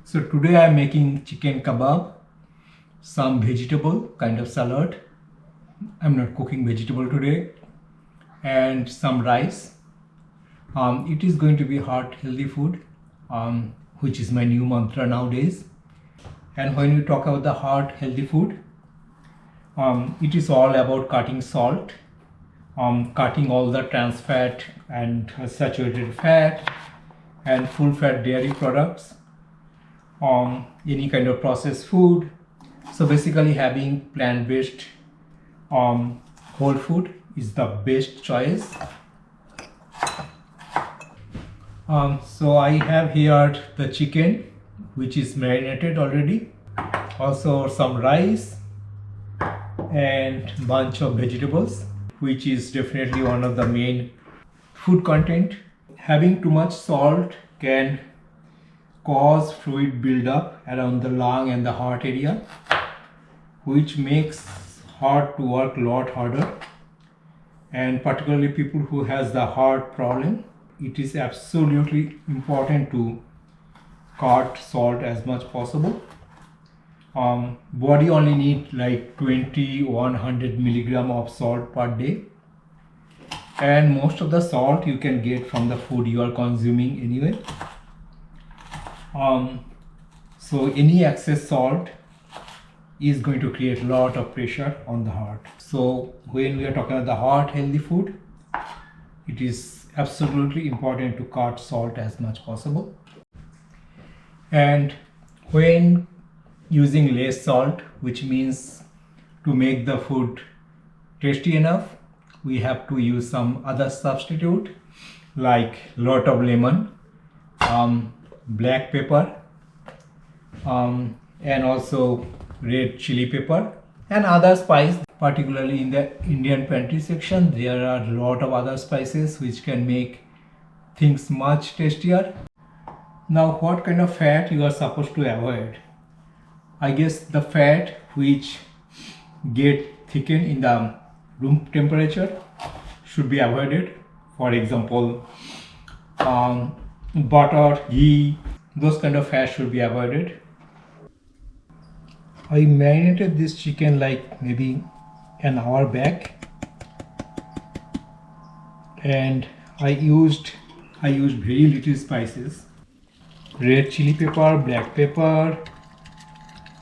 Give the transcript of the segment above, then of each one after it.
So today I am making chicken kebab, some vegetable kind of salad. I'm not cooking vegetable today, and some rice. It is going to be heart healthy food, which is my new mantra nowadays. And when we talk about the heart healthy food, it is all about cutting salt, cutting all the trans fat and saturated fat and full fat dairy products, any kind of processed food. So basically having plant-based whole food is the best choice. So I have here the chicken, which is marinated already, also some rice and bunch of vegetables, which is definitely one of the main food content. Having too much salt can cause fluid buildup around the lung and the heart area, which makes heart to work a lot harder, and particularly people who has the heart problem, it is absolutely important to cut salt as much possible. Body only need like 100 milligram of salt per day, and most of the salt you can get from the food you are consuming anyway. So any excess salt is going to create a lot of pressure on the heart. So when we are talking about the heart healthy food, it is absolutely important to cut salt as much possible. And when using less salt, which means to make the food tasty enough, we have to use some other substitute like lot of lemon, black pepper, and also red chili pepper and other spice. Particularly in the Indian pantry section, there are a lot of other spices which can make things much tastier. Now, what kind of fat you are supposed to avoid? I guess the fat which get thickened in the room temperature should be avoided. For example, butter, ghee, those kind of fat should be avoided. I marinated this chicken like maybe an hour back, and I used very little spices: red chili pepper, black pepper,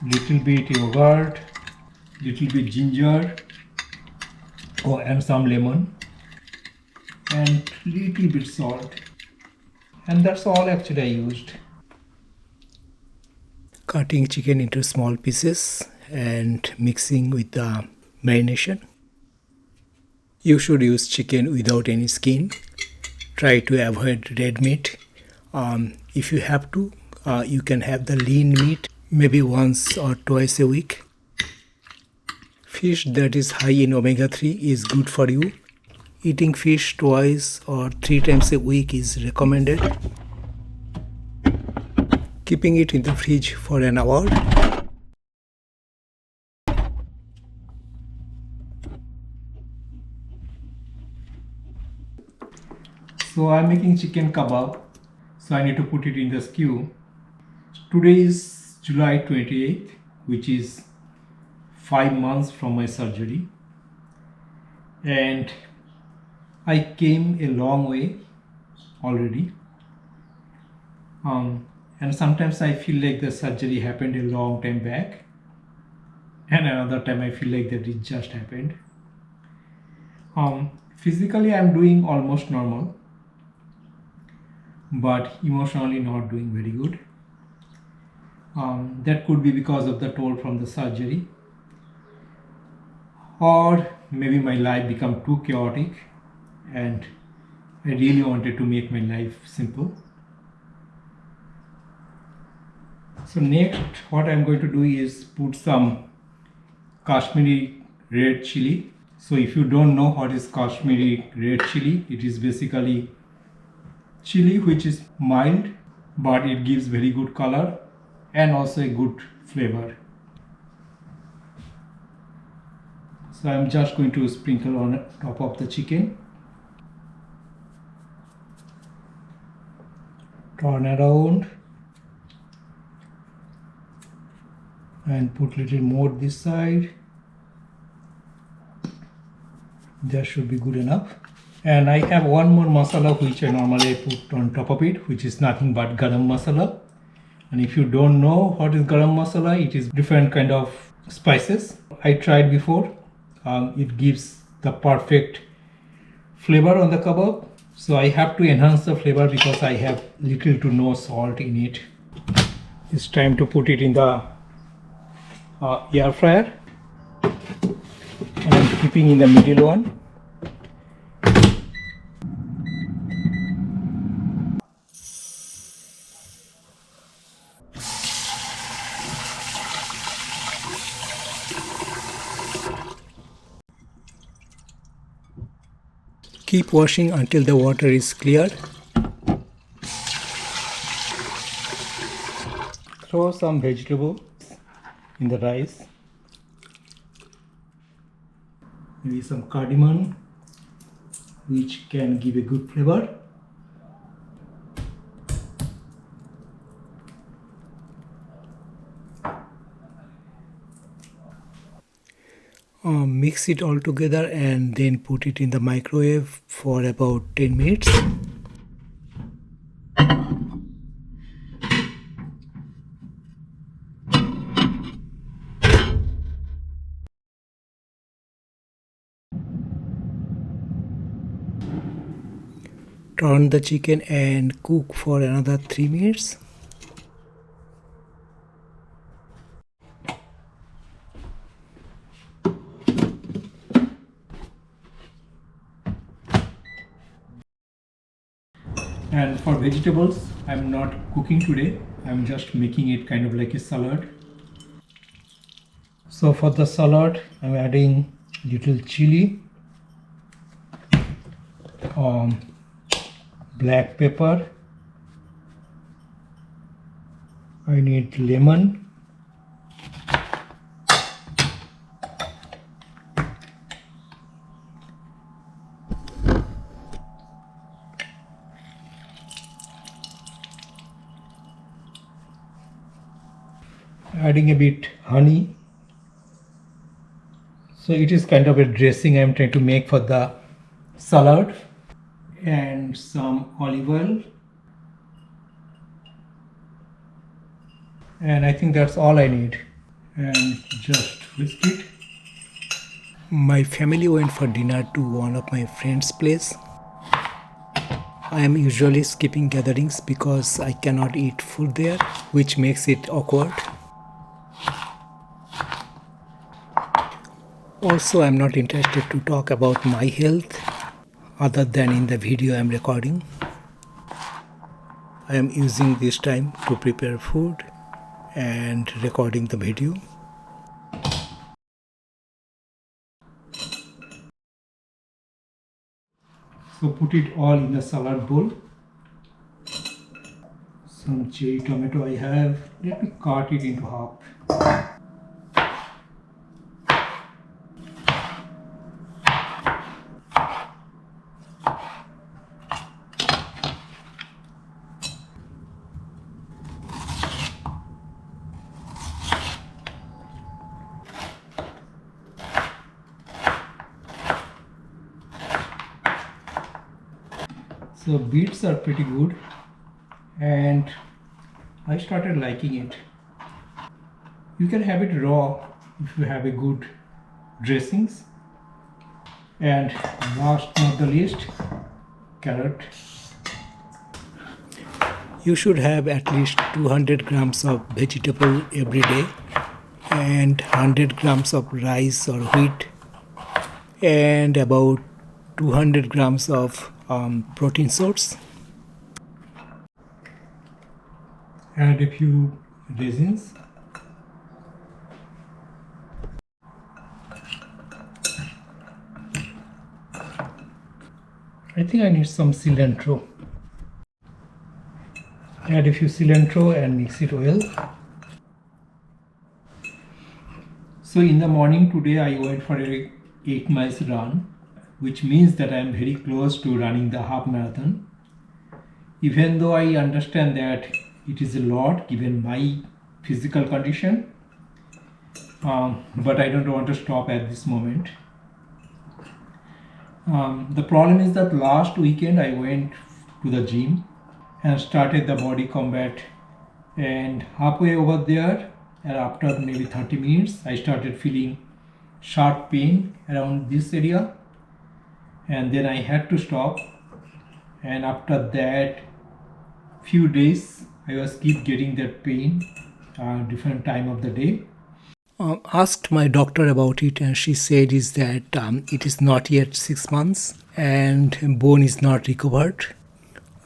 little bit yogurt, little bit ginger, and some lemon, and little bit salt, and that's all actually I used. Cutting chicken into small pieces and mixing with the marination. You should use chicken without any skin. Try to avoid red meat. If you have to, you can have the lean meat maybe once or twice a week. Fish that is high in omega-3 is good for you. Eating fish twice or 3 times a week is recommended. Keeping it in the fridge for an hour. So I'm making chicken kebab, so I need to put it in the stew. Today is July 28th, which is 5 months from my surgery, and I came a long way already. And sometimes I feel like the surgery happened a long time back, and another time I feel like that it just happened. Physically I'm doing almost normal, but emotionally not doing very good. That could be because of the toll from the surgery, or maybe my life became too chaotic and I really wanted to make my life simple. So next what I'm going to do is put some Kashmiri red chili. So if you don't know what is Kashmiri red chili, it is basically chili which is mild, but it gives very good color and also a good flavor. So I'm just going to sprinkle on top of the chicken. Turn around and put little more this side. That should be good enough. And I have one more masala which I normally put on top of it, which is nothing but garam masala. And if you don't know what is garam masala, it is different kind of spices. I tried before. It gives the perfect flavor on the kebab. So I have to enhance the flavor because I have little to no salt in it. It's time to put it in the air fryer. And I'm keeping in the middle one. Keep washing until the water is clear. Throw some vegetable in the rice. Maybe some cardamom, which can give a good flavor. Mix it all together and then put it in the microwave for about 10 minutes. Turn the chicken and cook for another 3 minutes. And for vegetables, I'm not cooking today. I'm just making it kind of like a salad. So for the salad, I'm adding little chili, black pepper. I need lemon. Adding a bit honey. So it is kind of a dressing I'm trying to make for the salad. And some olive oil. And I think that's all I need. And just whisk it. My family went for dinner to one of my friend's place. I am usually skipping gatherings because I cannot eat food there, which makes it awkward. Also, I'm not interested to talk about my health other than in the video I'm recording. I am using this time to prepare food and recording the video. So put it all in the salad bowl. Some cherry tomato I have. Let me cut it into half. So beets are pretty good and I started liking it. You can have it raw if you have a good dressings. And last but not the least, carrot. You should have at least 200 grams of vegetable every day and 100 grams of rice or wheat and about 200 grams of protein source. Add a few raisins. I think I need some cilantro. Add a few cilantro and mix it well. So in the morning today I went for a 8 miles run, which means that I am very close to running the half marathon. Even though I understand that it is a lot given my physical condition, but I don't want to stop at this moment. The problem is that last weekend I went to the gym and started the body combat, and halfway over there, and after maybe 30 minutes, I started feeling sharp pain around this area, and then I had to stop. And after that few days I was keep getting that pain different time of the day. Asked my doctor about it, and she said is that it is not yet 6 months and bone is not recovered.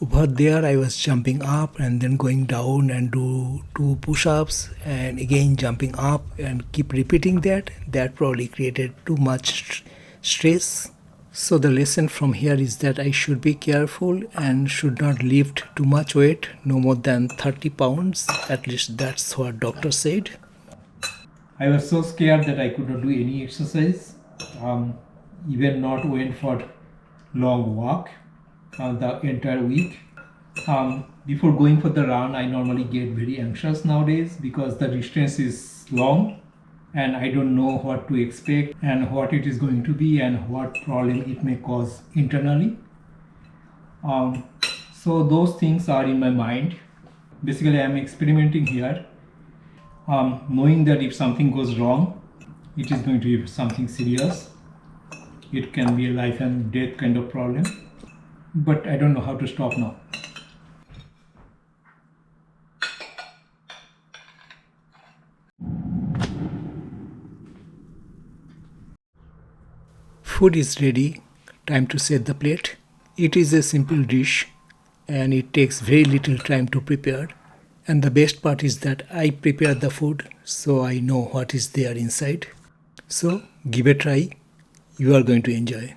Over there I was jumping up and then going down and do 2 push-ups and again jumping up and keep repeating that. That probably created too much stress. So the lesson from here is that I should be careful and should not lift too much weight, no more than 30 pounds. At least that's what doctor said. I was so scared that I could not do any exercise, even not went for long walk the entire week. Before going for the run, I normally get very anxious nowadays because the distance is long and I don't know what to expect and what it is going to be and what problem it may cause internally. So those things are in my mind. Basically, I am experimenting here, knowing that if something goes wrong, it is going to be something serious. It can be a life and death kind of problem, but I don't know how to stop now. Food is ready. Time to set the plate. It is a simple dish and it takes very little time to prepare. And the best part is that I prepare the food so I know what is there inside. So give a try. You are going to enjoy.